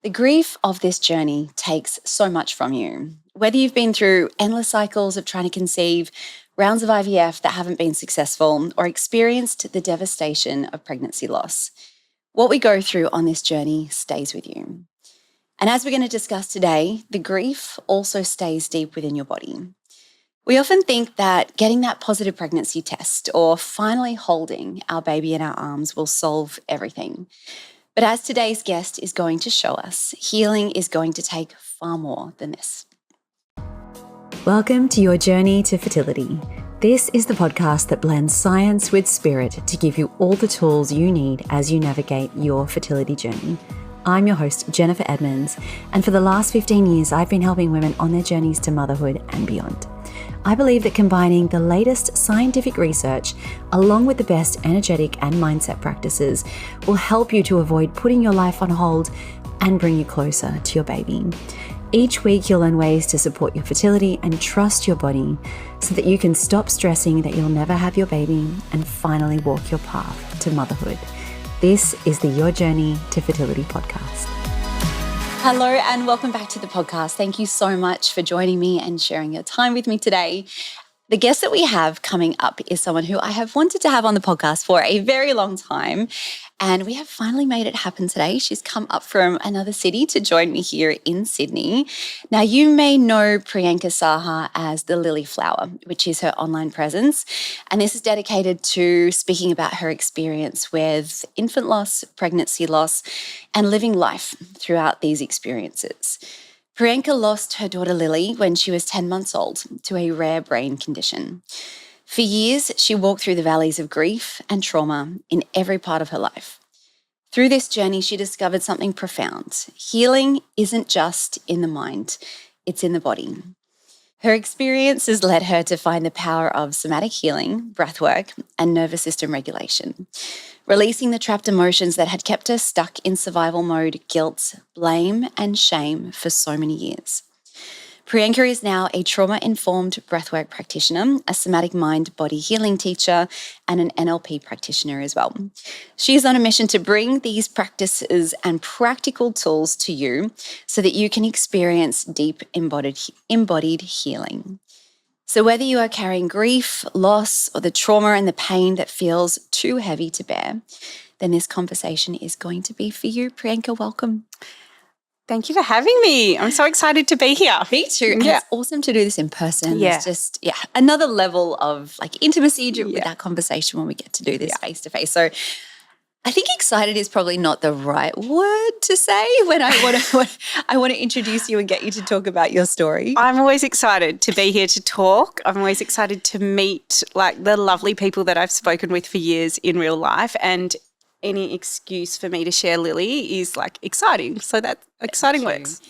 The grief of this journey takes so much from you. Whether you've been through endless cycles of trying to conceive, rounds of IVF that haven't been successful, or experienced the devastation of pregnancy loss, what we go through on this journey stays with you. And as we're going to discuss today, the grief also stays deep within your body. We often think that getting that positive pregnancy test or finally holding our baby in our arms will solve everything. But as today's guest is going to show us, healing is going to take far more than this. Welcome to your journey to fertility. This is the podcast that blends science with spirit to give you all the tools you need as you navigate your fertility journey. I'm your host, Jennifer Edmonds, and for the last 15 years, I've been helping women on their journeys to motherhood and beyond. I believe that combining the latest scientific research along with the best energetic and mindset practices will help you to avoid putting your life on hold and bring you closer to your baby. Each week, you'll learn ways to support your fertility and trust your body so that you can stop stressing that you'll never have your baby and finally walk your path to motherhood. This is the Your Journey to Fertility podcast. Hello and welcome back to the podcast. Thank you so much for joining me and sharing your time with me today. The guest that we have coming up is someone who I have wanted to have on the podcast for a very long time, and we have finally made it happen today. She's come up from another city to join me here in Sydney. Now, you may know Priyanka Saha as the Lily Flower, which is her online presence, and this is dedicated to speaking about her experience with infant loss, pregnancy loss, and living life throughout these experiences. Priyanka lost her daughter Lily when she was 10 months old to a rare brain condition. For years, she walked through the valleys of grief and trauma in every part of her life. Through this journey, she discovered something profound. Healing isn't just in the mind, it's in the body. Her experiences led her to find the power of somatic healing, breathwork, and nervous system regulation, releasing the trapped emotions that had kept her stuck in survival mode, guilt, blame, and shame for so many years. Priyanka is now a trauma-informed breathwork practitioner, a somatic mind-body healing teacher, and an NLP practitioner as well. She is on a mission to bring these practices and practical tools to you so that you can experience deep embodied healing. So whether you are carrying grief, loss, or the trauma and the pain that feels too heavy to bear, then this conversation is going to be for you. Priyanka, welcome. Thank you for having me. I'm so excited to be here. Me too. And it's awesome to do this in person. Yeah. It's just, another level of intimacy with that conversation when we get to do this face to face. So I think excited is probably not the right word to say when I want to introduce you and get you to talk about your story. I'm always excited to be here to talk. I'm always excited to meet the lovely people that I've spoken with for years in real life, and any excuse for me to share Lily is exciting. So that exciting works.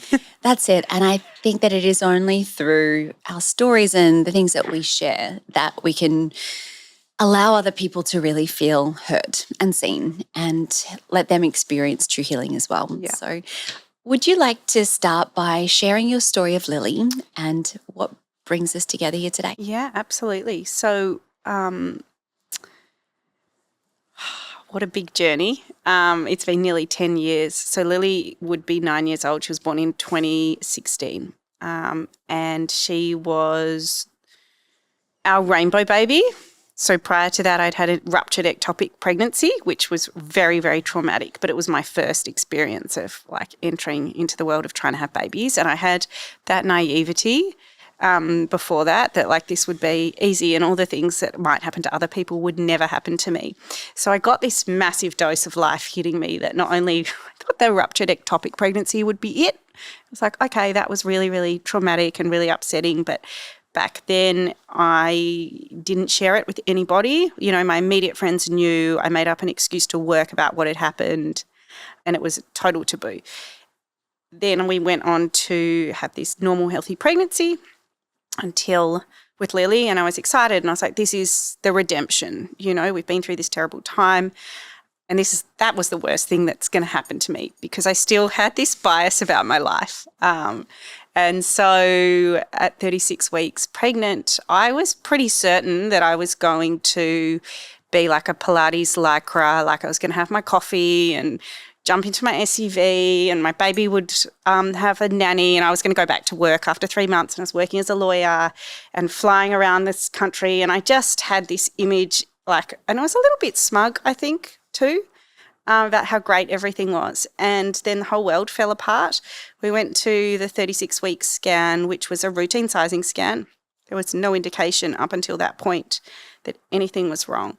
That's it. And I think that it is only through our stories and the things that we share that we can allow other people to really feel heard and seen and let them experience true healing as well. Yeah. So would you like to start by sharing your story of Lily and what brings us together here today? Yeah, absolutely. So what a big journey. It's been nearly 10 years. So Lily would be 9 years old. She was born in 2016. And she was our rainbow baby. So prior to that, I'd had a ruptured ectopic pregnancy, which was very, very traumatic. But it was my first experience of entering into the world of trying to have babies. And I had that naivety before that this would be easy and all the things that might happen to other people would never happen to me. So I got this massive dose of life hitting me that not only I thought the ruptured ectopic pregnancy would be it. I was like, okay, that was really, really traumatic and really upsetting. But back then I didn't share it with anybody. My immediate friends knew. I made up an excuse to work about what had happened, and it was a total taboo. Then we went on to have this normal, healthy pregnancy until with Lily, and I was excited, and I was like, this is the redemption. We've been through this terrible time, and that was the worst thing that's going to happen to me, because I still had this bias about my life. And so at 36 weeks pregnant, I was pretty certain that I was going to be like a Pilates lycra, like I was going to have my coffee and jump into my SUV and my baby would have a nanny, and I was going to go back to work after 3 months, and I was working as a lawyer and flying around this country, and I just had this image and I was a little bit smug, I think, too, about how great everything was. And then the whole world fell apart. We went to the 36-week scan, which was a routine sizing scan. There was no indication up until that point that anything was wrong.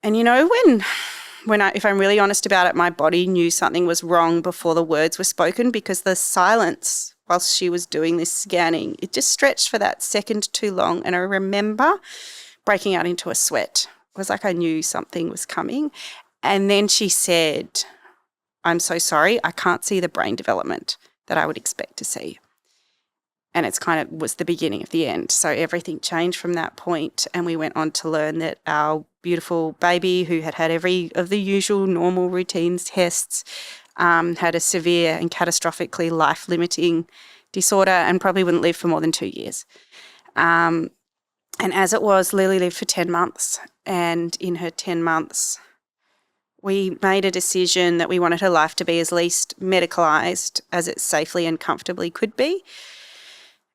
And, if I'm really honest about it, my body knew something was wrong before the words were spoken, because the silence whilst she was doing this scanning, it just stretched for that second too long. And I remember breaking out into a sweat. It was like I knew something was coming. And then she said, "I'm so sorry, I can't see the brain development that I would expect to see." And it's kind of was the beginning of the end. So everything changed from that point, and we went on to learn that our beautiful baby, who had every of the usual normal routine tests, had a severe and catastrophically life-limiting disorder and probably wouldn't live for more than 2 years. And as it was, Lily lived for 10 months. And in her 10 months, we made a decision that we wanted her life to be as least medicalised as it safely and comfortably could be.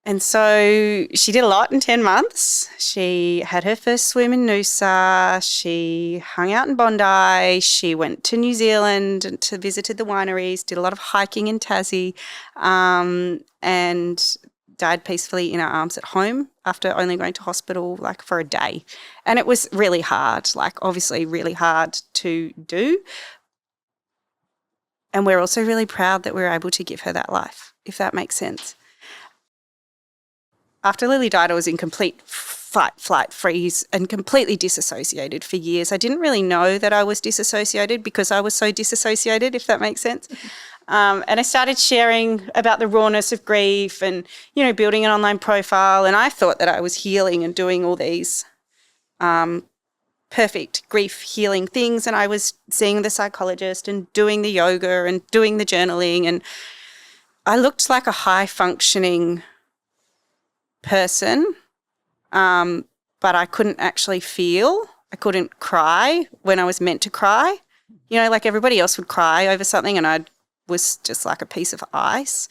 And so she did a lot in 10 months. She had her first swim in Noosa. She hung out in Bondi. She went to New Zealand and visited the wineries, did a lot of hiking in Tassie, and died peacefully in our arms at home after only going to hospital for a day. And it was really hard, obviously really hard to do. And we're also really proud that we were able to give her that life, if that makes sense. After Lily died, I was in complete fight, flight, freeze and completely disassociated for years. I didn't really know that I was disassociated because I was so disassociated, if that makes sense. And I started sharing about the rawness of grief and, building an online profile. And I thought that I was healing and doing all these perfect grief healing things. And I was seeing the psychologist and doing the yoga and doing the journaling. And I looked like a high-functioning person, but I couldn't actually feel. I couldn't cry when I was meant to cry. Everybody else would cry over something and I was just like a piece of ice.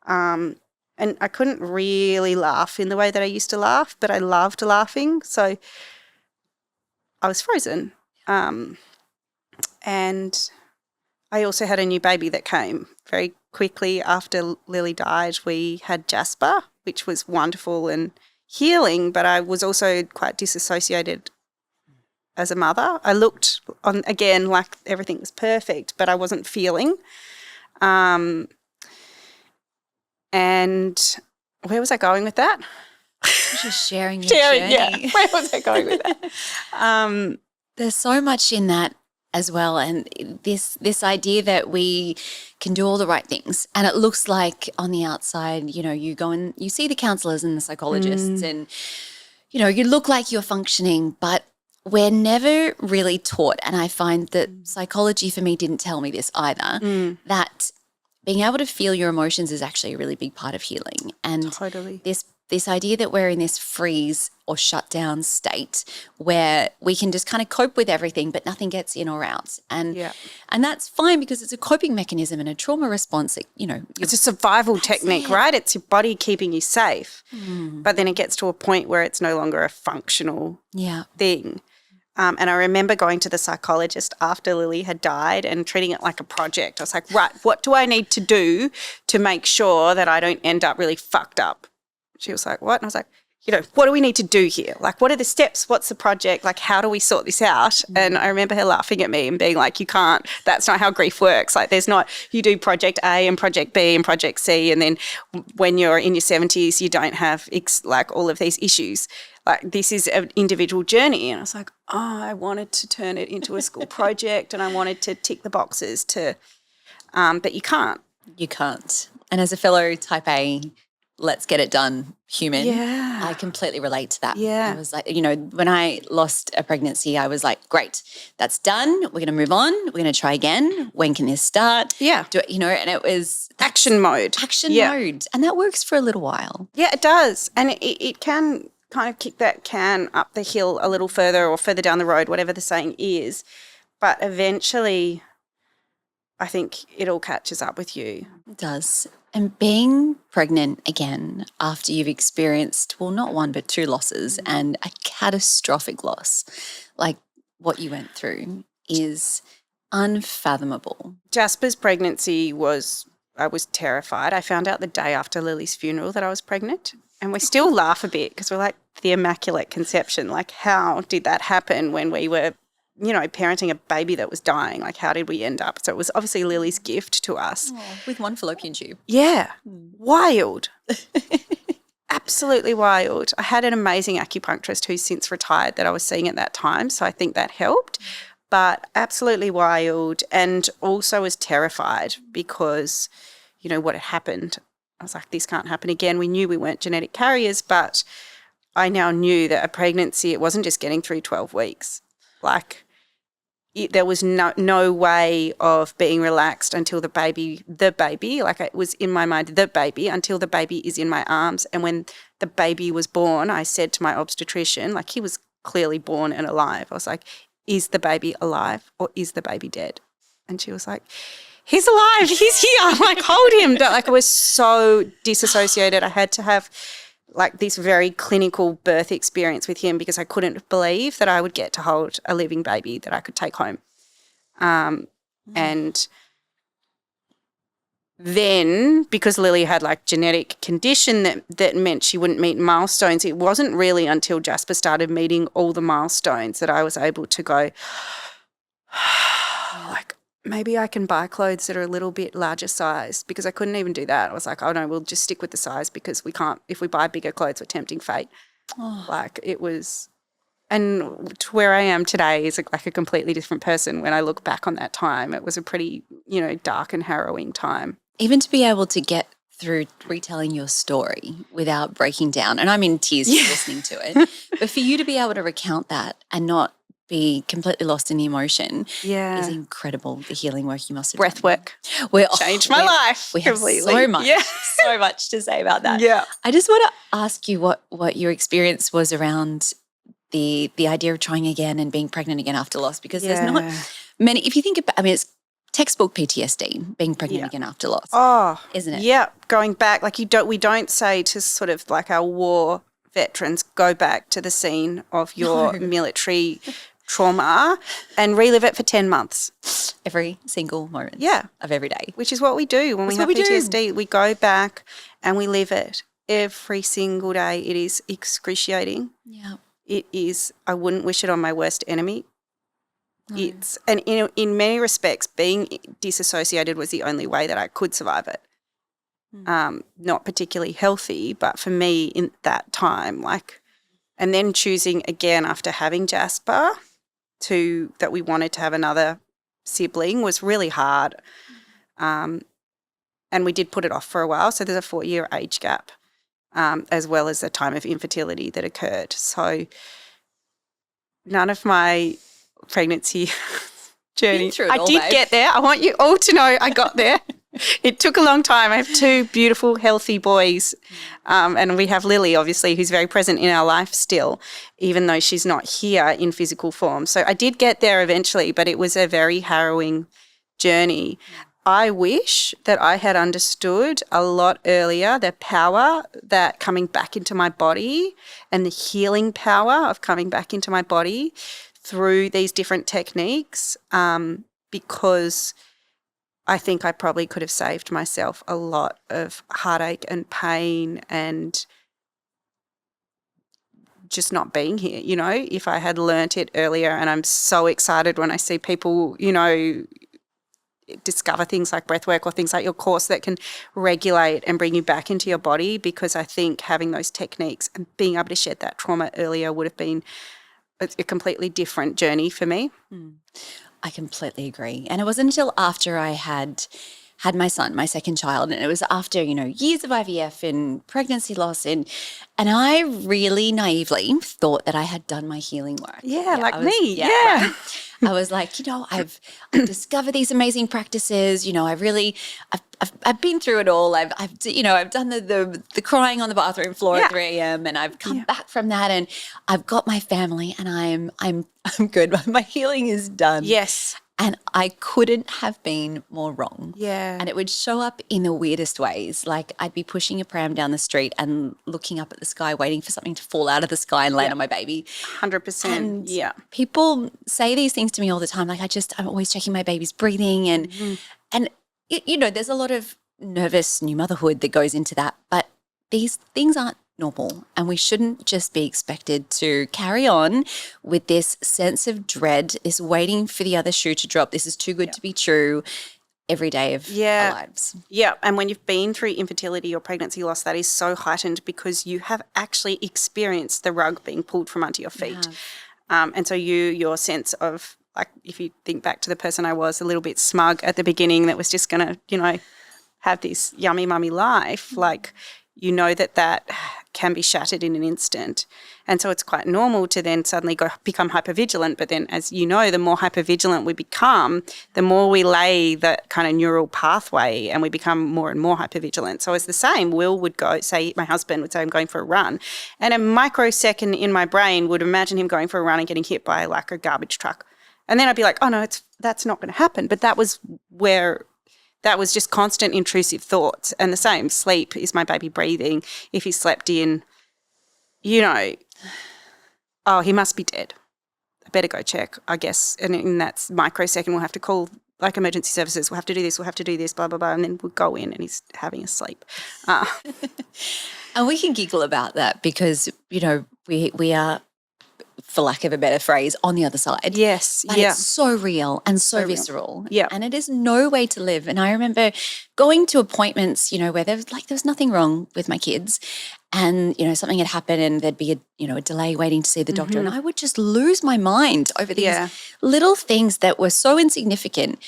And I couldn't really laugh in the way that I used to laugh, but I loved laughing. So I was frozen. And I also had a new baby that came very quickly after Lily died. We had Jasper, which was wonderful and healing, but I was also quite disassociated as a mother. I looked on again like everything was perfect, but I wasn't feeling. And where was I going with that? Just sharing your journey. Yeah. Where was I going with that? There's so much in that as well, and this idea that we can do all the right things, and it looks like on the outside, you go and you see the counsellors and the psychologists, and you look like you're functioning, but we're never really taught. And I find that psychology for me didn't tell me this either. That being able to feel your emotions is actually a really big part of healing, and totally. This idea that we're in this freeze or shut down state where we can just kind of cope with everything but nothing gets in or out. And that's fine because it's a coping mechanism and a trauma response that, it's a survival technique, right? It's your body keeping you safe. But then it gets to a point where it's no longer a functional thing. And I remember going to the psychologist after Lily had died and treating it like a project. I was like, right, what do I need to do to make sure that I don't end up really fucked up? She was like, what? And I was like, what do we need to do here? What are the steps? What's the project? How do we sort this out? And I remember her laughing at me and being like, you can't, that's not how grief works. There's not, you do project A and project B and project C. And then when you're in your 70s, you don't have all of these issues. This is an individual journey. And I was like, I wanted to turn it into a school project and I wanted to tick the boxes but you can't. You can't. And as a fellow type A, let's get it done human. Yeah. I completely relate to that. Yeah. I was like, when I lost a pregnancy, I was like, great, that's done. We're going to move on. We're going to try again. When can this start? Yeah. And it was action mode. Action mode. And that works for a little while. Yeah, it does. And it can kind of kick that can up the hill a little further or further down the road, whatever the saying is. But eventually I think it all catches up with you. It does. And being pregnant again after you've experienced, well, not one, but two losses and a catastrophic loss, like what you went through, is unfathomable. Jasper's pregnancy I was terrified. I found out the day after Lily's funeral that I was pregnant, and we still laugh a bit because we're like, the Immaculate Conception, like how did that happen when we were, parenting a baby that was dying? Like how did we end up? So it was obviously Lily's gift to us. Oh, with one fallopian tube. Yeah, wild. Absolutely wild. I had an amazing acupuncturist who's since retired that I was seeing at that time, so I think that helped. But absolutely wild, and also was terrified because, what had happened. I was like, this can't happen again. We knew we weren't genetic carriers, but I now knew that a pregnancy, it wasn't just getting through 12 weeks. Like there was no way of being relaxed until the baby, like it was in my mind, the baby, until the baby is in my arms. And when the baby was born, I said to my obstetrician, like he was clearly born and alive. I was like, is the baby alive or is the baby dead? And she was like, he's alive, he's here. I'm like, hold him. Like I was so disassociated. I had to have like this very clinical birth experience with him because I couldn't believe that I would get to hold a living baby that I could take home. And then because Lily had like genetic condition that meant she wouldn't meet milestones, it wasn't really until Jasper started meeting all the milestones that I was able to go, like, maybe I can buy clothes that are a little bit larger size, because I couldn't even do that. I was like, oh no, we'll just stick with the size because we can't, if we buy bigger clothes, we're tempting fate. Like it was, and to where I am today is like a completely different person. When I look back on that time, it was a pretty, dark and harrowing time. Even to be able to get through retelling your story without breaking down, and I'm in tears listening to it, but for you to be able to recount that and not be completely lost in the emotion is incredible. The healing work you must have Breath done. work changed my life. We have completely. so much to say about that. Yeah. I just want to ask you what your experience was around the idea of trying again and being pregnant again after loss, because there's not many. If you think about, it's textbook PTSD, being pregnant again after loss. Oh, isn't it? Yeah, going back, like we don't say to sort of like our war veterans, go back to the scene of your military trauma and relive it for 10 months. Every single moment of every day. Which is what we do when we have PTSD. We go back and we live it every single day. It is excruciating. Yeah. It is, I wouldn't wish it on my worst enemy. No. And in many respects, being disassociated was the only way that I could survive it. Not particularly healthy, but for me in that time, and then choosing again after having Jasper that we wanted to have another sibling was really hard. And we did put it off for a while. So there's a 4-year age gap, as well as a time of infertility that occurred. So none of my pregnancy journey. I did get there. I want you all to know I got there. It took a long time. I have 2 beautiful, healthy boys, and we have Lily, obviously, who's very present in our life still, even though she's not here in physical form. So I did get there eventually, but it was a very harrowing journey. I wish that I had understood a lot earlier the power that coming back into my body and the healing power of coming back into my body through these different techniques, because I think I probably could have saved myself a lot of heartache and pain and just not being here, if I had learnt it earlier. And I'm so excited when I see people, discover things like breathwork or things like your course that can regulate and bring you back into your body, because I think having those techniques and being able to shed that trauma earlier would have been a completely different journey for me. I completely agree. And it wasn't until after I had my son, my second child, and it was after, years of IVF and pregnancy loss, and I really naively thought that I had done my healing work. Me. Right? I was like, I've discovered these amazing practices. I've been through it all. I've done the crying on the bathroom floor at 3 a.m. and I've come back from that, and I've got my family, and I'm good. My healing is done. Yes. And I couldn't have been more wrong. Yeah. And it would show up in the weirdest ways. Like I'd be pushing a pram down the street and looking up at the sky, waiting for something to fall out of the sky and land on my baby. 100%. And yeah. people say these things to me all the time. Like I'm always checking my baby's breathing. And there's a lot of nervous new motherhood that goes into that. But these things aren't normal, and we shouldn't just be expected to carry on with this sense of dread, this waiting for the other shoe to drop. This is too good to be true every day of our lives. Yeah, and when you've been through infertility or pregnancy loss, that is so heightened because you have actually experienced the rug being pulled from under your feet. And so your sense of, like, if you think back to the person I was, a little bit smug at the beginning that was just going to, have this yummy mummy life, like, that can be shattered in an instant. And so it's quite normal to then suddenly become hypervigilant. But then, as you know, the more hypervigilant we become, the more we lay that kind of neural pathway and we become more and more hypervigilant. So it's the same. Will would go, say, my husband would say, I'm going for a run. And a microsecond in my brain would imagine him going for a run and getting hit by like a garbage truck. And then I'd be like, oh, no, that's not going to happen. But that was just constant intrusive thoughts. And the same, sleep, is my baby breathing? If he slept in, oh, he must be dead. I better go check, I guess. And in that microsecond, we'll have to call like emergency services. We'll have to do this, blah, blah, blah. And then we'll go in and he's having a sleep. And we can giggle about that because, we are, for lack of a better phrase, on the other side. Yes. But it's so real and so visceral. Yeah. And it is no way to live. And I remember going to appointments, where there was nothing wrong with my kids. And, something had happened and there'd be a delay waiting to see the doctor. And I would just lose my mind over these little things that were so insignificant.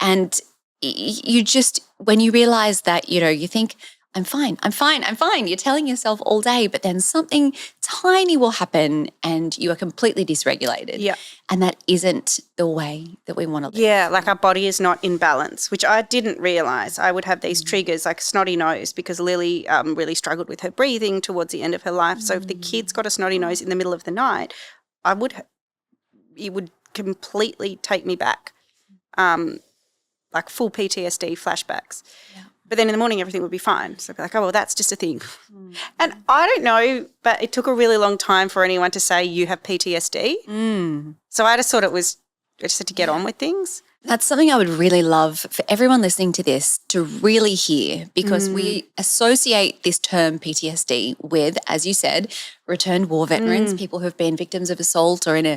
And you just, when you realize that, you think, I'm fine. You're telling yourself all day, but then something tiny will happen and you are completely dysregulated. Yeah. And that isn't the way that we want to live. Yeah, like our body is not in balance, which I didn't realise. I would have these triggers like a snotty nose because Lily really struggled with her breathing towards the end of her life. So if the kid's got a snotty nose in the middle of the night, it would completely take me back, like full PTSD flashbacks. Yeah. But then in the morning, everything would be fine. So I'd be like, oh, well, that's just a thing. And I don't know, but it took a really long time for anyone to say you have PTSD. So I just thought I just had to get on with things. That's something I would really love for everyone listening to this to really hear, because we associate this term PTSD with, as you said, returned war veterans, people who have been victims of assault or in a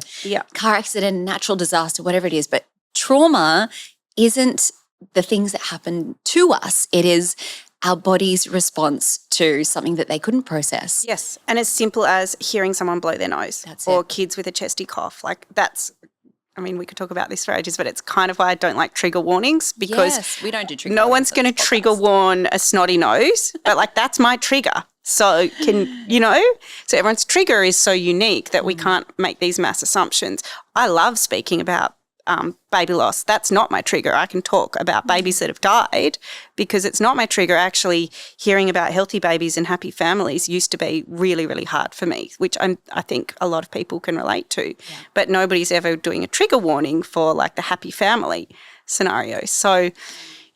car accident, natural disaster, whatever it is. But trauma isn't the things that happen to us. It is our body's response to something that they couldn't process. Yes, and as simple as hearing someone blow their nose or kids with a chesty cough. Like we could talk about this for ages, but it's kind of why I don't like trigger warnings, because we don't do trigger no warnings one's going to trigger warn a snotty nose, but like that's my trigger. So so everyone's trigger is so unique that we can't make these mass assumptions. I love speaking about baby loss. That's not my trigger. I can talk about babies that have died because it's not my trigger. Actually, hearing about healthy babies and happy families used to be really, really hard for me, which I think a lot of people can relate to. Yeah. But nobody's ever doing a trigger warning for like the happy family scenario. So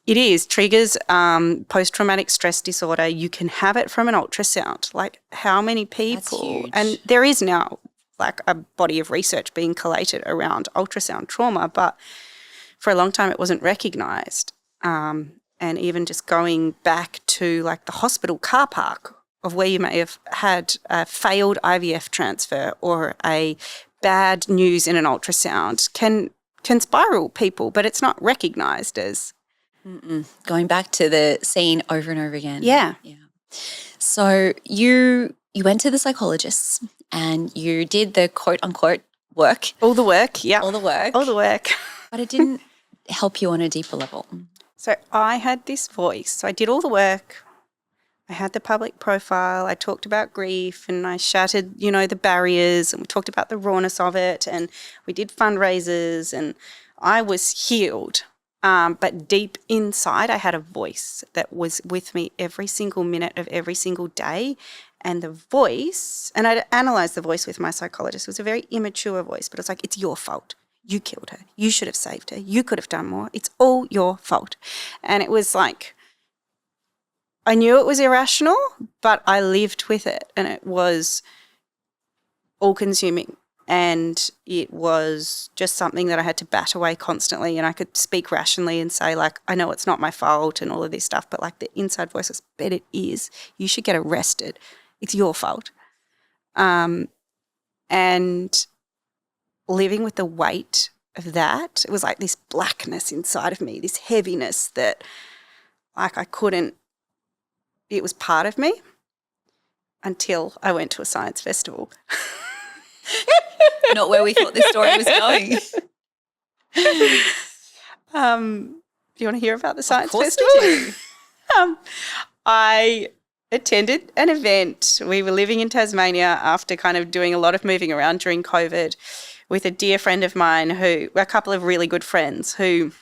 it is triggers, post-traumatic stress disorder. You can have it from an ultrasound. Like how many people? That's huge. And there is now like a body of research being collated around ultrasound trauma, but for a long time it wasn't recognised. And even just going back to like the hospital car park of where you may have had a failed IVF transfer or a bad news in an ultrasound can spiral people, but it's not recognised as. Going back to the scene over and over again. Yeah. So you went to the psychologists and you did the quote-unquote work. All the work, yeah. All the work. But it didn't help you on a deeper level. So I had this voice. So I did all the work. I had the public profile. I talked about grief and I shattered, the barriers, and we talked about the rawness of it, and we did fundraisers and I was healed. But deep inside, I had a voice that was with me every single minute of every single day. And the voice, and I analysed the voice with my psychologist, it was a very immature voice, but it's like, it's your fault. you killed her. You should have saved her. You could have done more. It's all your fault. And it was like, I knew it was irrational, but I lived with it, and it was all consuming. And it was just something that I had to bat away constantly. And I could speak rationally and say, like, I know it's not my fault and all of this stuff, but like the inside voice was, but it is. You should get arrested. It's your fault. And living with the weight of that, it was like this blackness inside of me, this heaviness that like I couldn't, it was part of me until I went to a science festival. Not where we thought this story was going. Do you want to hear about the science Of course festival? we do. I attended an event. We were living in Tasmania after kind of doing a lot of moving around during COVID with a dear friend of mine a couple of really good friends who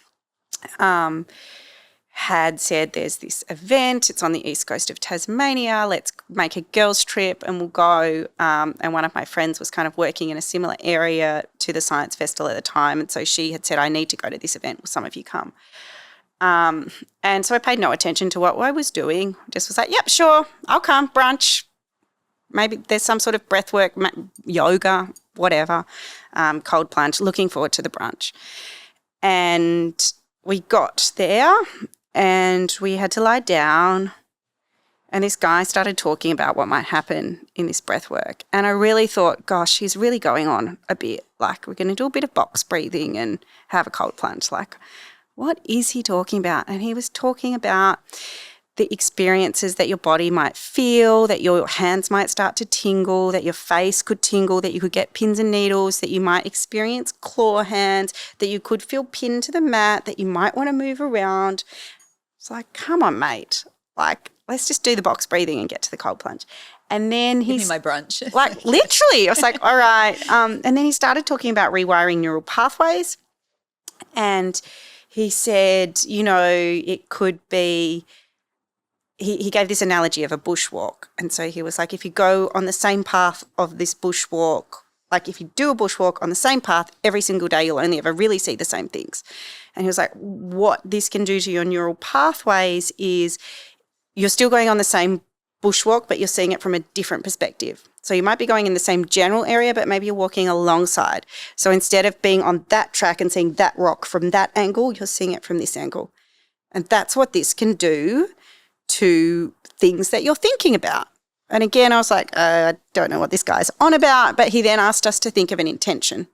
had said there's this event, it's on the east coast of Tasmania, let's make a girls trip and we'll go. And one of my friends was kind of working in a similar area to the science festival at the time. And so she had said, I need to go to this event. Will some of you come? And so I paid no attention to what I was doing. Just was like, yep, sure, I'll come, brunch. Maybe there's some sort of breathwork, yoga, whatever, cold plunge, looking forward to the brunch. And we got there and we had to lie down, and this guy started talking about what might happen in this breathwork. And I really thought, gosh, he's really going on a bit. Like, we're going to do a bit of box breathing and have a cold plunge. Like, what is he talking about? And he was talking about the experiences that your body might feel, that your hands might start to tingle, that your face could tingle, that you could get pins and needles, that you might experience claw hands, that you could feel pinned to the mat, that you might want to move around. It's like, come on, mate. Like, let's just do the box breathing and get to the cold plunge. And then Give me my brunch. like, literally, I was like, all right. And then he started talking about rewiring neural pathways. And he said, you know, it could be, he gave this analogy of a bushwalk. And so he was like, if you go on the same path of this bushwalk, like if you do a bushwalk on the same path every single day, you'll only ever really see the same things. And he was like, what this can do to your neural pathways is you're still going on the same bushwalk, but you're seeing it from a different perspective. So you might be going in the same general area, but maybe you're walking alongside. So instead of being on that track and seeing that rock from that angle, you're seeing it from this angle. And that's what this can do to things that you're thinking about. And again, I was like, I don't know what this guy's on about, but he then asked us to think of an intention.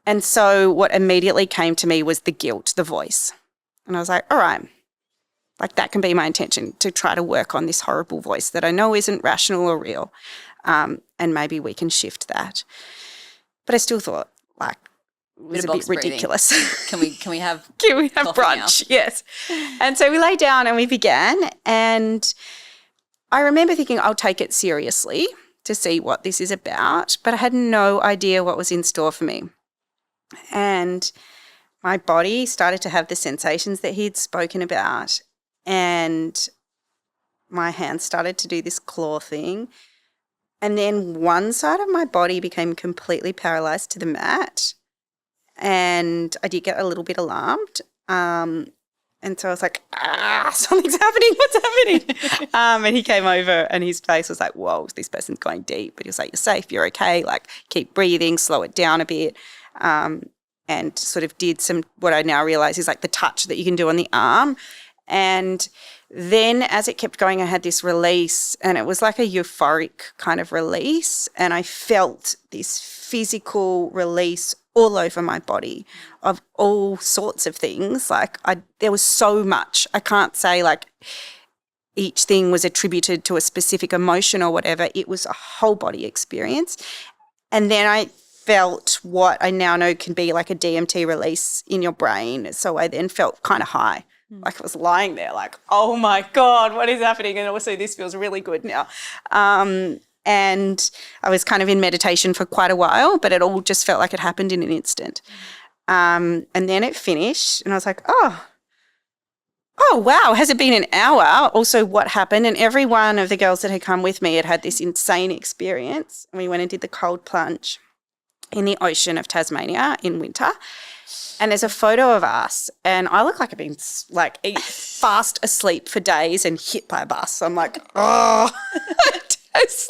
And so what immediately came to me was the guilt, the voice. And I was like, all right, like that can be my intention, to try to work on this horrible voice that I know isn't rational or real. And maybe we can shift that. But I still thought, like, it was a bit ridiculous. Can we have brunch? Now? Yes. And so we lay down and we began, and I remember thinking I'll take it seriously to see what this is about, but I had no idea what was in store for me. And my body started to have the sensations that he'd spoken about, and my hands started to do this claw thing. And then one side of my body became completely paralyzed to the mat, and I did get a little bit alarmed. And so I was like, something's happening, what's happening? And he came over and his face was like, whoa, this person's going deep. But he was like, you're safe, you're okay, like keep breathing, slow it down a bit. And sort of did some, what I now realise is like the touch that you can do on the arm. And then as it kept going, I had this release, and it was like a euphoric kind of release. And I felt this physical release all over my body of all sorts of things. Like there was so much. I can't say like each thing was attributed to a specific emotion or whatever. It was a whole body experience. And then I felt what I now know can be like a DMT release in your brain. So I then felt kind of high. Like I was lying there like, oh my God, what is happening? And also this feels really good now. And I was kind of in meditation for quite a while, but it all just felt like it happened in an instant. And then it finished and I was like, oh, wow, has it been an hour? Also, what happened? And every one of the girls that had come with me had had this insane experience. And we went and did the cold plunge. in the ocean of Tasmania in winter. And there's a photo of us, and I look like I've been fast asleep for days and hit by a bus. I'm like, oh, it's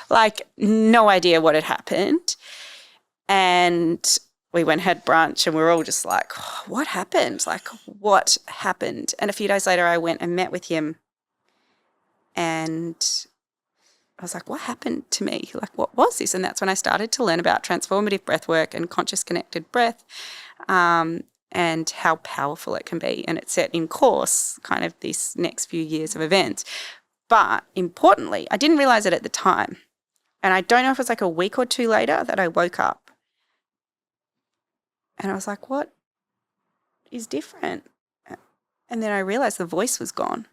like no idea what had happened. And we went had brunch, and we were all just like, oh, what happened? Like, what happened? And a few days later, I went and met with him, and I was like, what happened to me? Like, what was this? And that's when I started to learn about transformative breath work and conscious connected breath, and how powerful it can be. And it set in course kind of this next few years of events. But importantly, I didn't realize it at the time. And I don't know if it was like a week or two later that I woke up. And I was like, what is different? And then I realized the voice was gone.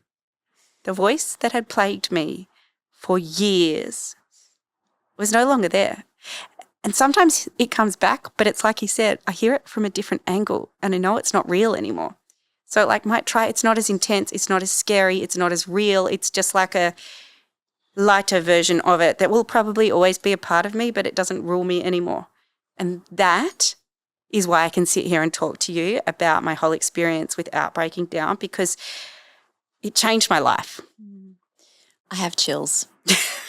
The voice that had plagued me for years was no longer there. And sometimes it comes back, but it's like he said, I hear it from a different angle and I know it's not real anymore. So it like might try, it's not as intense, it's not as scary, it's not as real. It's just like a lighter version of it that will probably always be a part of me, but it doesn't rule me anymore. And that is why I can sit here and talk to you about my whole experience without breaking down, because it changed my life. I have chills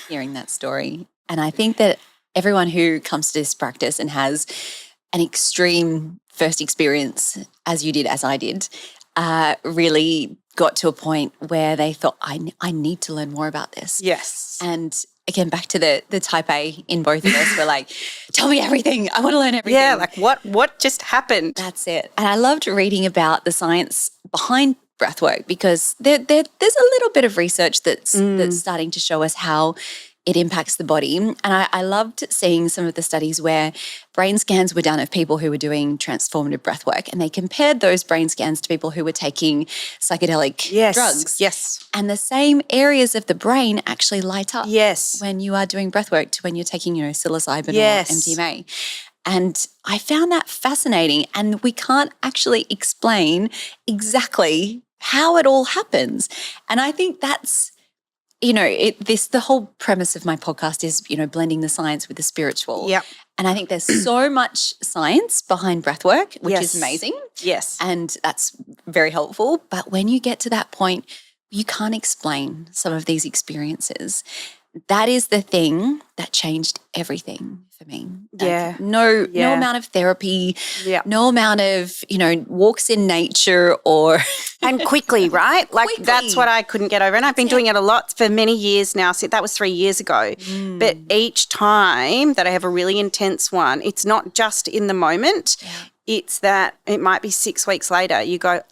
hearing that story. And I think that everyone who comes to this practice and has an extreme first experience, as you did, as I did, really got to a point where they thought, I need to learn more about this. Yes. And again, back to the type A in both of us, we're like, tell me everything. I want to learn everything. Yeah, like what just happened? That's it. And I loved reading about the science behind breathwork, because there's a little bit of research that's starting to show us how it impacts the body. And I loved seeing some of the studies where brain scans were done of people who were doing transformative breathwork, and they compared those brain scans to people who were taking psychedelic drugs. Yes. And the same areas of the brain actually light up Yes. when you are doing breathwork to when you're taking, psilocybin Yes. or MDMA. And I found that fascinating, and we can't actually explain exactly how it all happens. And I think that's, the whole premise of my podcast is, blending the science with the spiritual. Yep. And I think there's so much science behind breathwork, which is amazing. Yes. And that's very helpful. But when you get to that point, you can't explain some of these experiences. That is the thing that changed everything for me. Yeah. No amount of therapy, no amount of, walks in nature or... And quickly, right? Like that's what I couldn't get over. And I've been doing it a lot for many years now. So that was 3 years ago. But each time that I have a really intense one, it's not just in the moment. Yeah. It's that it might be 6 weeks later. You go,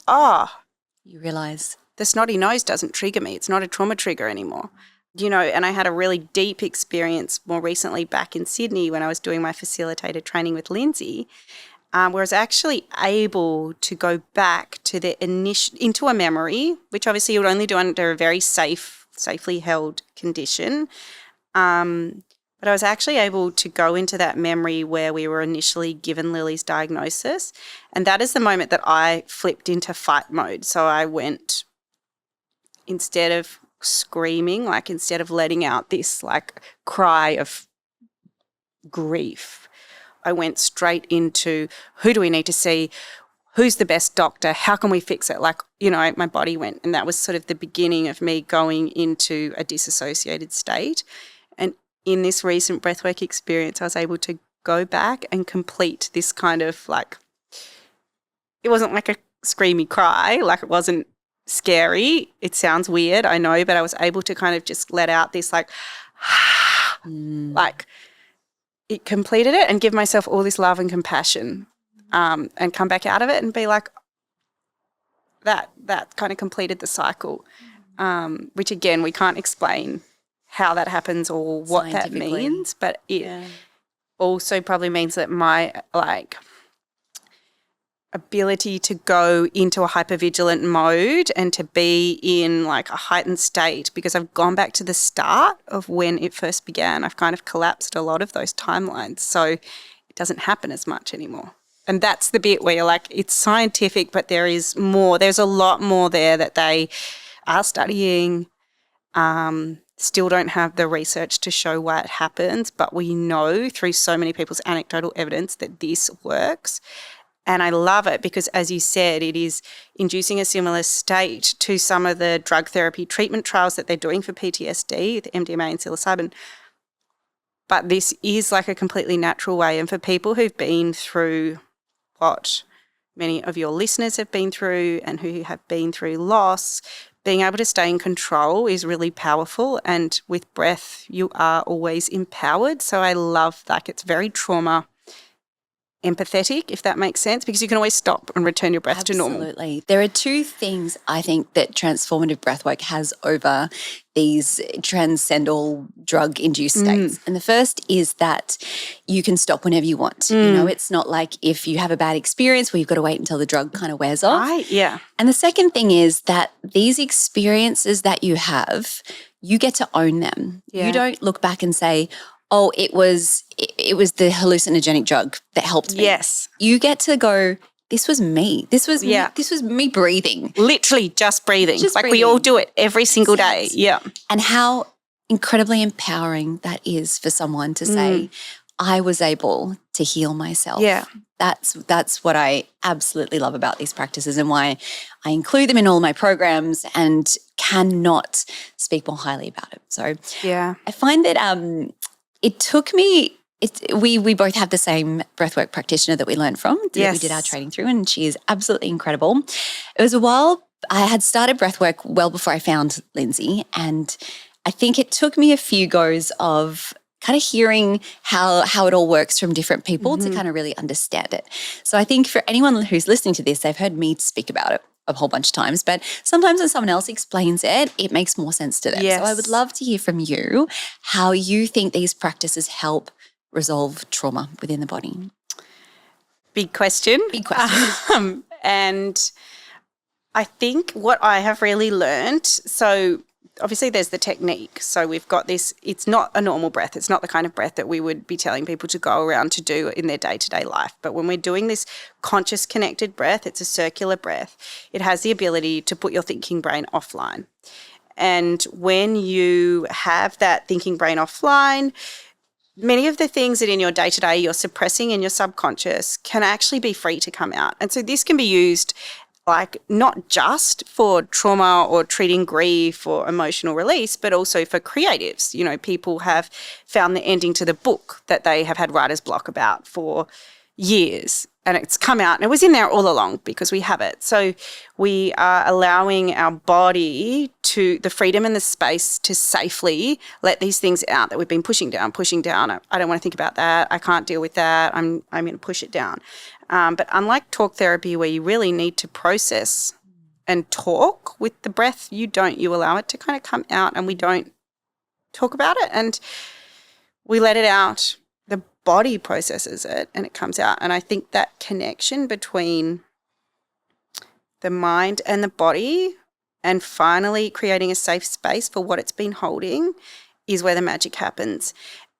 you realise the snotty nose doesn't trigger me. It's not a trauma trigger anymore. And I had a really deep experience more recently back in Sydney when I was doing my facilitated training with Lindsay, where I was actually able to go back to into a memory, which obviously you would only do under a very safely held condition. But I was actually able to go into that memory where we were initially given Lily's diagnosis. And that is the moment that I flipped into fight mode. So I went, instead of screaming, like instead of letting out this like cry of grief, I went straight into, who do we need to see? Who's the best doctor? How can we fix it? Like, my body went, and that was sort of the beginning of me going into a disassociated state. And in this recent breathwork experience, I was able to go back and complete this kind of like, it wasn't like a screamy cry, like it wasn't scary. It sounds weird, I know, but I was able to kind of just let out this like, like it completed it and give myself all this love and compassion, and come back out of it and be like, that kind of completed the cycle, which again, we can't explain how that happens or what that means, but it also probably means that my like ability to go into a hypervigilant mode and to be in like a heightened state, because I've gone back to the start of when it first began. I've kind of collapsed a lot of those timelines, so it doesn't happen as much anymore. And that's the bit where you're like, it's scientific, but there is more. There's a lot more there that they are studying. still don't have the research to show why it happens, but we know through so many people's anecdotal evidence that this works. And I love it because, as you said, it is inducing a similar state to some of the drug therapy treatment trials that they're doing for PTSD, with MDMA and psilocybin. But this is like a completely natural way. And for people who've been through what many of your listeners have been through and who have been through loss, being able to stay in control is really powerful. And with breath, you are always empowered. So I love that. It's very trauma empathetic, if that makes sense, because you can always stop and return your breath to normal. Absolutely. There are two things I think that transformative breathwork has over these transcendental drug-induced states. And the first is that you can stop whenever you want. You know, it's not like if you have a bad experience where you've got to wait until the drug kind of wears off. Yeah. And the second thing is that these experiences that you have, you get to own them. Yeah. You don't look back and say, oh, it was the hallucinogenic drug that helped me. Yes. You get to go, this was me. This was me breathing. Literally just breathing. Just like breathing. we all do it every single day. Yes. Yeah. And how incredibly empowering that is for someone to say, I was able to heal myself. Yeah. That's what I absolutely love about these practices and why I include them in all my programs and cannot speak more highly about it. So Yeah. I find that it took me we both have the same breathwork practitioner that we learned from, that we did our training through, and she is absolutely incredible. It was a while, I had started breathwork well before I found Lindsay, and I think it took me a few goes of kind of hearing how it all works from different people to kind of really understand it. So I think for anyone who's listening to this, they've heard me speak about it a whole bunch of times, but sometimes when someone else explains it, it makes more sense to them. Yes. So I would love to hear from you how you think these practices help resolve trauma within the body. Big question. Big question. And I think what I have really learned, so obviously there's the technique. So we've got this, it's not a normal breath. It's not the kind of breath that we would be telling people to go around to do in their day-to-day life. But when we're doing this conscious connected breath, it's a circular breath. It has the ability to put your thinking brain offline. And when you have that thinking brain offline, many of the things that in your day-to-day you're suppressing in your subconscious can actually be free to come out. And so this can be used like not just for trauma or treating grief or emotional release, but also for creatives. You know, people have found the ending to the book that they have had writer's block about for years, and it's come out, and it was in there all along because we have it. So we are allowing our body to the freedom and the space to safely let these things out that we've been pushing down. I don't want to think about that. I can't deal with that. I'm going to push it down. But unlike talk therapy, where you really need to process and talk with the breath, you allow it to kind of come out, and we don't talk about it, and we let it out. The body processes it and it comes out. And I think that connection between the mind and the body and finally creating a safe space for what it's been holding is where the magic happens.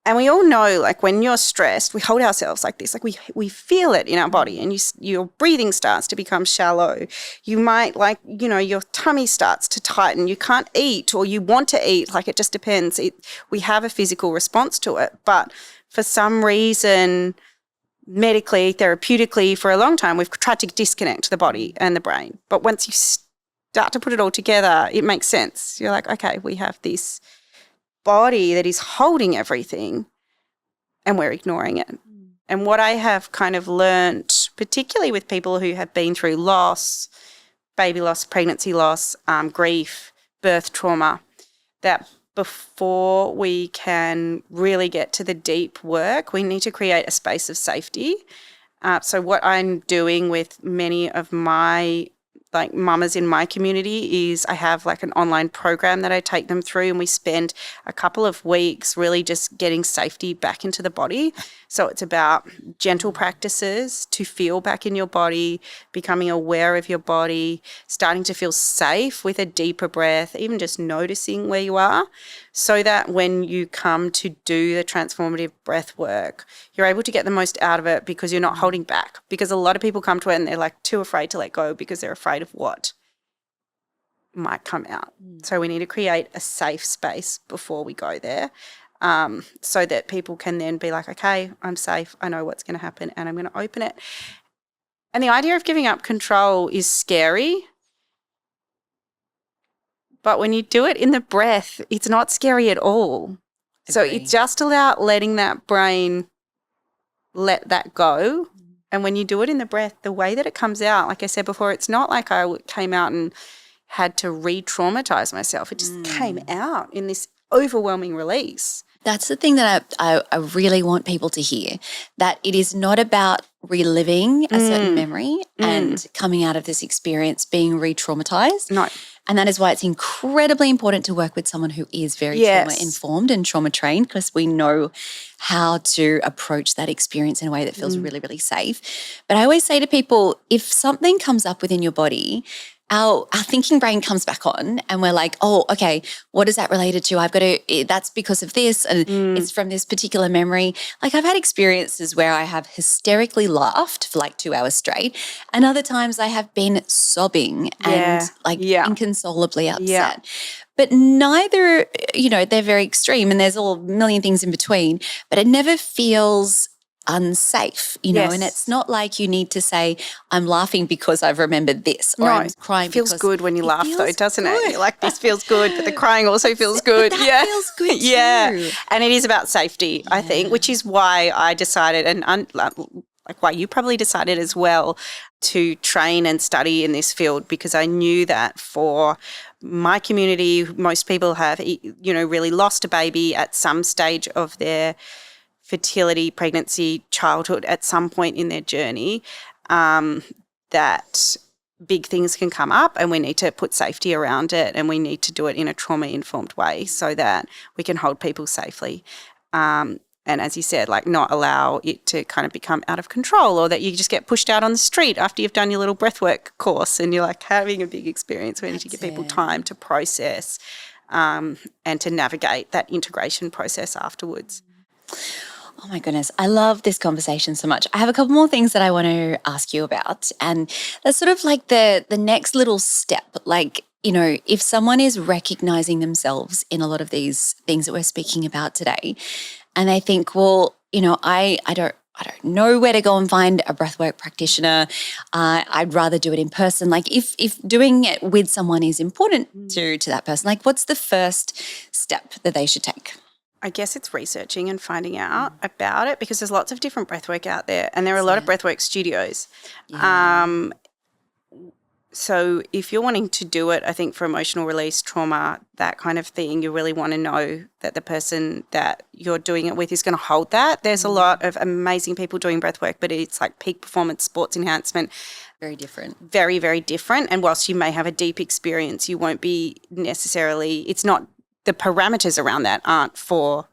And we all know, like, when you're stressed, we hold ourselves like this, like we feel it in our body, and your breathing starts to become shallow. You might, like, you know, your tummy starts to tighten. You can't eat, or you want to eat, like, it just depends. We have a physical response to it. But for some reason, medically, therapeutically, for a long time, we've tried to disconnect the body and the brain. But once you start to put it all together, it makes sense. You're like, okay, we have this body that is holding everything and we're ignoring it. And what I have kind of learnt, particularly with people who have been through loss, baby loss, pregnancy loss, grief, birth trauma, that before we can really get to the deep work, we need to create a space of safety. So what I'm doing with many of my mamas in my community is I have like an online program that I take them through, and we spend a couple of weeks really just getting safety back into the body. So it's about gentle practices to feel back in your body, becoming aware of your body, starting to feel safe with a deeper breath, even just noticing where you are, so that when you come to do the transformative breath work, you're able to get the most out of it because you're not holding back. Because a lot of people come to it and they're like too afraid to let go because they're afraid of what? might come out. So we need to create a safe space before we go there, so that people can then be like, okay, I'm safe, I know what's going to happen, and I'm going to open it. And the idea of giving up control is scary, but when you do it in the breath, it's not scary at all. So it's just about letting that brain let that go. And when you do it in the breath, the way that it comes out, like I said before, it's not like I came out and had to re-traumatize myself. It just came out in this overwhelming release. That's the thing that I really want people to hear, that it is not about reliving a certain memory and coming out of this experience being re-traumatized. No. And that is why it's incredibly important to work with someone who is very trauma-informed and trauma-trained, because we know how to approach that experience in a way that feels really, really safe. But I always say to people, if something comes up within your body, our thinking brain comes back on and we're like, oh, okay, what is that related to? I've got to, that's because of this and it's from this particular memory. Like I've had experiences where I have hysterically laughed for like 2 hours straight, and other times I have been sobbing and inconsolably upset. Yeah. But neither, they're very extreme and there's a million things in between, but it never feels unsafe, and it's not like you need to say, I'm laughing because I've remembered this, or I'm crying because... It feels good when you laugh though, doesn't it? You're like, this feels good, but the crying also feels good. But that feels good too. Yeah. And it is about safety, I think, which is why I decided, and like why you probably decided as well, to train and study in this field, because I knew that for my community, most people have, really lost a baby at some stage of their fertility, pregnancy, childhood, at some point in their journey, that big things can come up and we need to put safety around it, and we need to do it in a trauma-informed way so that we can hold people safely. And as you said, like not allow it to kind of become out of control, or that you just get pushed out on the street after you've done your little breathwork course and you're like having a big experience. We need to give people time to process and to navigate that integration process afterwards. Oh my goodness, I love this conversation so much. I have a couple more things that I want to ask you about, and that's sort of like the next little step. Like, if someone is recognizing themselves in a lot of these things that we're speaking about today, and they think, well, I don't know where to go and find a breathwork practitioner. I'd rather do it in person. Like if doing it with someone is important to that person, like what's the first step that they should take? I guess it's researching and finding out about it, because there's lots of different breathwork out there, and there are a lot of breathwork studios. Yeah. So if you're wanting to do it, I think for emotional release, trauma, that kind of thing, you really want to know that the person that you're doing it with is going to hold that. There's a lot of amazing people doing breathwork, but it's like peak performance sports enhancement. Very different. Very, very different. And whilst you may have a deep experience, you won't be necessarily, it's not, the parameters around that aren't for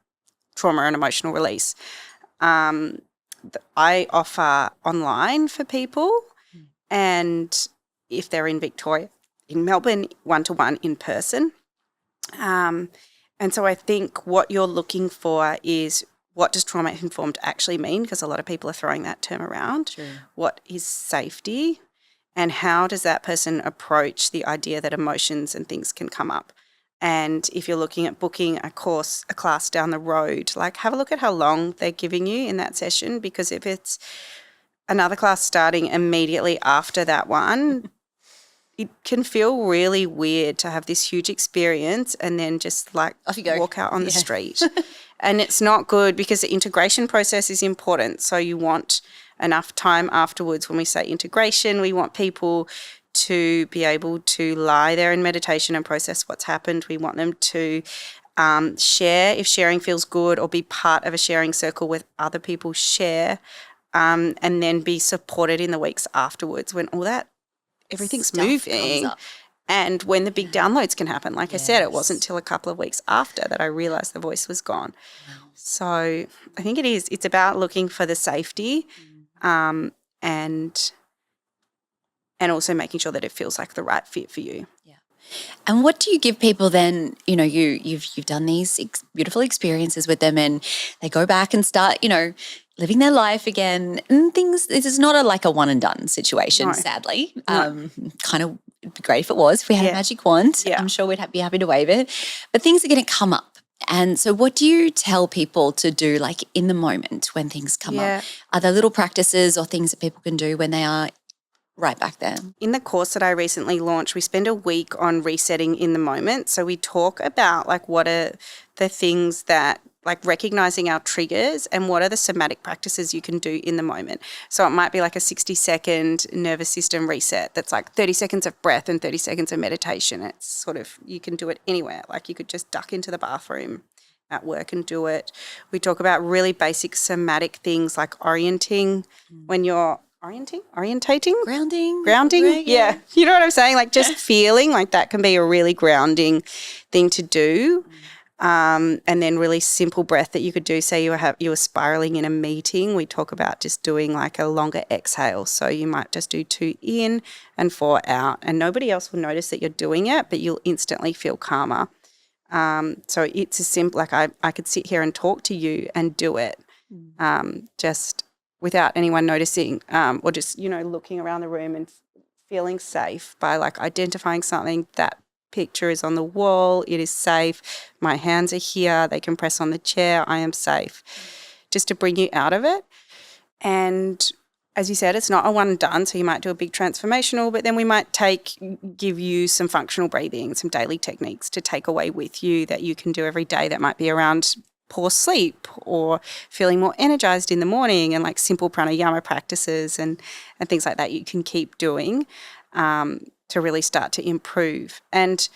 trauma and emotional release. I offer online for people, and if they're in Victoria, in Melbourne, 1-to-1 in person. And so I think what you're looking for is, what does trauma-informed actually mean? Because a lot of people are throwing that term around. True. What is safety? And how does that person approach the idea that emotions and things can come up? And if you're looking at booking a course, a class down the road, like have a look at how long they're giving you in that session, because if it's another class starting immediately after that one, it can feel really weird to have this huge experience and then just like off you go, walk out on the street. And it's not good, because the integration process is important. So you want enough time afterwards. When we say integration, we want people to be able to lie there in meditation and process what's happened. We want them to share if sharing feels good, or be part of a sharing circle with other people, share, and then be supported in the weeks afterwards when all that, everything's stuff moving. And when the big downloads can happen. Like I said, it wasn't till a couple of weeks after that I realised the voice was gone. Wow. So I think it's about looking for the safety and also making sure that it feels like the right fit for you. Yeah. And what do you give people then? You've done these beautiful experiences with them, and they go back and start, living their life again. And things. This is not like a one and done situation, sadly. No. Kind of It'd be great if it was. If we had a magic wand, Yeah. I'm sure we'd be happy to wave it. But things are going to come up. And so what do you tell people to do like in the moment when things come up? Are there little practices or things that people can do when they are right back there? In the course that I recently launched, we spend a week on resetting in the moment. So we talk about like what are the things that like recognizing our triggers and what are the somatic practices you can do in the moment. So it might be like a 60-second nervous system reset that's like 30 seconds of breath and 30 seconds of meditation. It's sort of, you can do it anywhere. Like you could just duck into the bathroom at work and do it. We talk about really basic somatic things like orienting when you're orientating? Grounding. Grounding, yeah. You know what I'm saying? Like just feeling like that can be a really grounding thing to do. And then really simple breath that you could do. Say you were spiraling in a meeting. We talk about just doing like a longer exhale. So you might just do 2 in and 4 out, and nobody else will notice that you're doing it, but you'll instantly feel calmer. So it's as simple, like I could sit here and talk to you and do it just without anyone noticing, or just, looking around the room and feeling safe by like identifying something. That picture is on the wall, it is safe, my hands are here, they can press on the chair, I am safe, just to bring you out of it. And as you said, it's not a one and done, so you might do a big transformational, but then we might give you some functional breathing, some daily techniques to take away with you that you can do every day that might be around poor sleep or feeling more energized in the morning, and like simple pranayama practices and things like that you can keep doing to really start to improve. And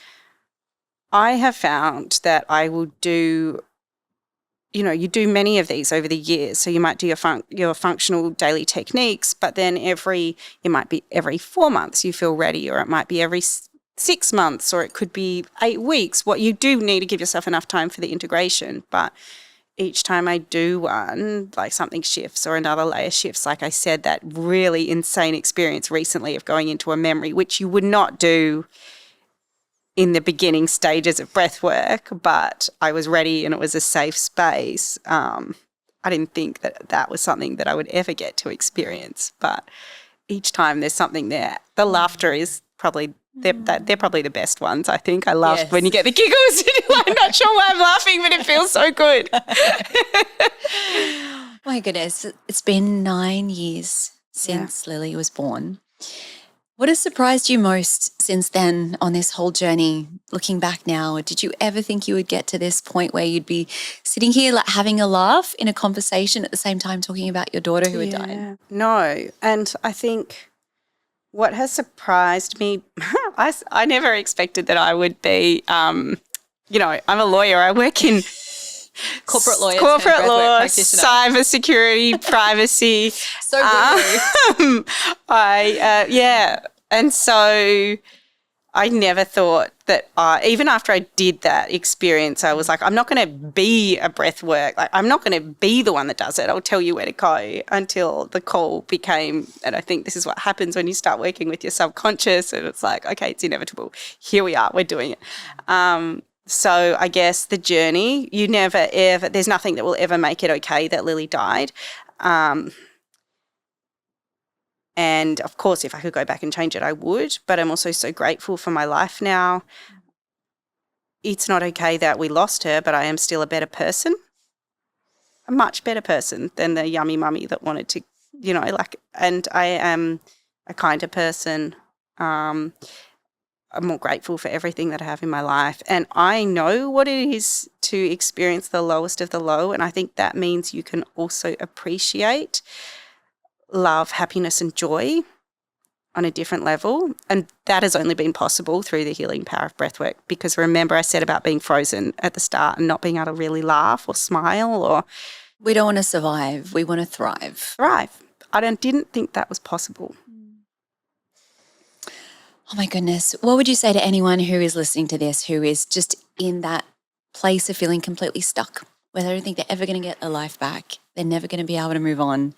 I have found that I will do, you do many of these over the years. So you might do your functional daily techniques, but then it might be every 4 months you feel ready, or it might be every 6 months, or it could be 8 weeks. What you do need to give yourself enough time for the integration. But each time I do one, like something shifts or another layer shifts. Like I said, that really insane experience recently of going into a memory, which you would not do in the beginning stages of breath work, but I was ready and it was a safe space. I didn't think that was something that I would ever get to experience, but each time there's something there. The laughter is probably they're probably the best ones, I think. I love when you get the giggles. I'm not sure why I'm laughing, but it feels so good. My goodness, it's been 9 years since Lily was born. What has surprised you most since then on this whole journey, looking back now? Did you ever think you would get to this point where you'd be sitting here like having a laugh in a conversation at the same time talking about your daughter who had died? No. And I think what has surprised me, I never expected that I would be, I'm a lawyer. I work in corporate law, cyber security, privacy. So good. And so I never thought that even after I did that experience, I was like, I'm not going to be a breath work. Like, I'm not going to be the one that does it. I'll tell you where to go, until the call became, and I think this is what happens when you start working with your subconscious, and it's like, okay, it's inevitable. Here we are, we're doing it. So I guess the journey, there's nothing that will ever make it okay that Lily died. And of course, if I could go back and change it, I would. But I'm also so grateful for my life now. It's not okay that we lost her, but I am still a better person, a much better person than the yummy mummy that wanted to, and I am a kinder person. I'm more grateful for everything that I have in my life. And I know what it is to experience the lowest of the low. And I think that means you can also appreciate love, happiness and joy on a different level. And that has only been possible through the healing power of breathwork, because remember I said about being frozen at the start and not being able to really laugh or smile, or we don't want to survive, we want to thrive. I didn't think that was possible. Oh my goodness. What would you say to anyone who is listening to this, who is just in that place of feeling completely stuck, where they don't think they're ever going to get their life back, they're never going to be able to move on?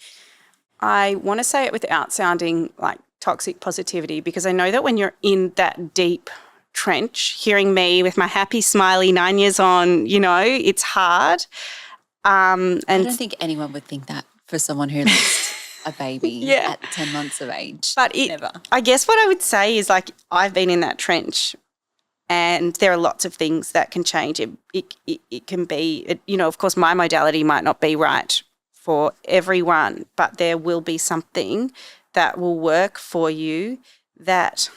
I want to say it without sounding like toxic positivity, because I know that when you're in that deep trench, hearing me with my happy, smiley 9 years on, it's hard. I don't think anyone would think that for someone who lost a baby Yeah. at 10 months of age. But Never. I guess what I would say is like I've been in that trench, and there are lots of things that can change. It can be, of course, my modality might not be right for everyone, but there will be something that will work for you that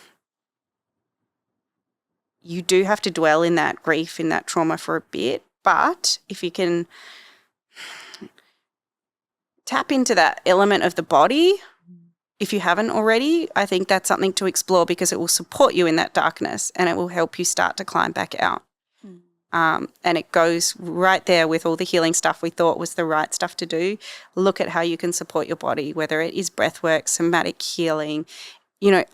you do have to dwell in that grief, in that trauma for a bit. But if you can tap into that element of the body, if you haven't already, I think that's something to explore because it will support you in that darkness and it will help you start to climb back out. And it goes right there with all the healing stuff we thought was the right stuff to do. Look at how you can support your body, whether it is breathwork, somatic healing,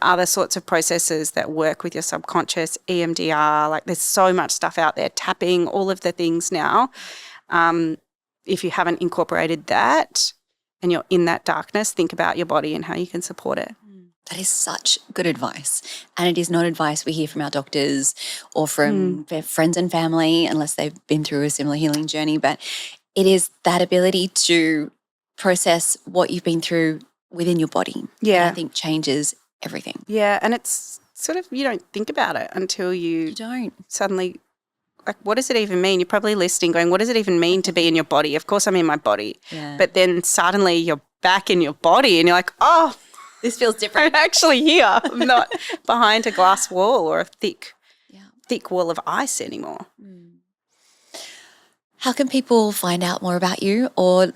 other sorts of processes that work with your subconscious, EMDR, like there's so much stuff out there, tapping, all of the things now. If you haven't incorporated that and you're in that darkness, think about your body and how you can support it. That is such good advice. And it is not advice we hear from our doctors or from their friends and family unless they've been through a similar healing journey. But it is that ability to process what you've been through within your body. Yeah. And I think changes everything. Yeah, and it's sort of, you don't think about it until you don't. suddenly, like, what does it even mean? You're probably listening going, what does it even mean to be in your body? Of course I'm in my body. Yeah. But then suddenly you're back in your body and you're like, oh, This feels different. I'm actually here. I'm not behind a glass wall or a thick wall of ice anymore. How can people find out more about you or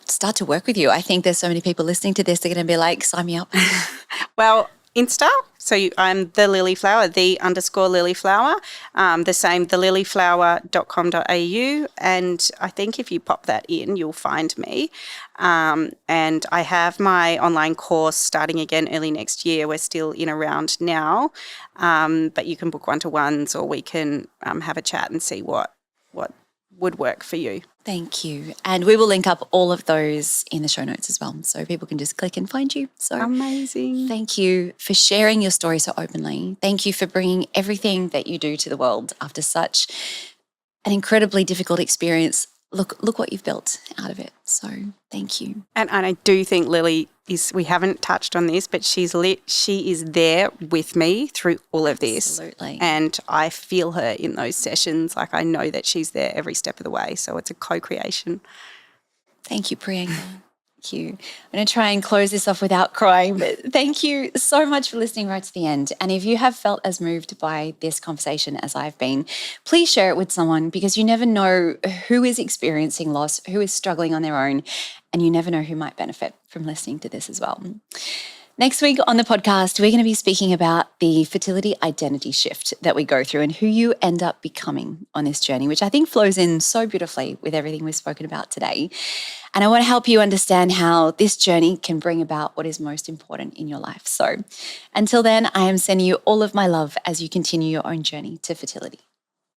start to work with you? I think there's so many people listening to this, they're going to be like, sign me up. Well, Insta. So I'm the Lilyflower, _Lilyflower. The same, thelilyflower.com.au. And I think if you pop that in, you'll find me. And I have my online course starting again early next year. We're still in around now. But you can book one-to-ones or we can have a chat and see what would work for you. Thank you. And we will link up all of those in the show notes as well, so people can just click and find you. So amazing. Thank you for sharing your story so openly. Thank you for bringing everything that you do to the world after such an incredibly difficult experience. Look what you've built out of it. So thank you. And I do think Lily is, we haven't touched on this, but she is there with me through all of this. Absolutely. And I feel her in those sessions. Like I know that she's there every step of the way. So it's a co-creation. Thank you, Priyanka. Thank you. I'm going to try and close this off without crying, but thank you so much for listening right to the end. And if you have felt as moved by this conversation as I've been, please share it with someone because you never know who is experiencing loss, who is struggling on their own, and you never know who might benefit from listening to this as well. Next week on the podcast, we're going to be speaking about the fertility identity shift that we go through and who you end up becoming on this journey, which I think flows in so beautifully with everything we've spoken about today. And I want to help you understand how this journey can bring about what is most important in your life. So until then, I am sending you all of my love as you continue your own journey to fertility.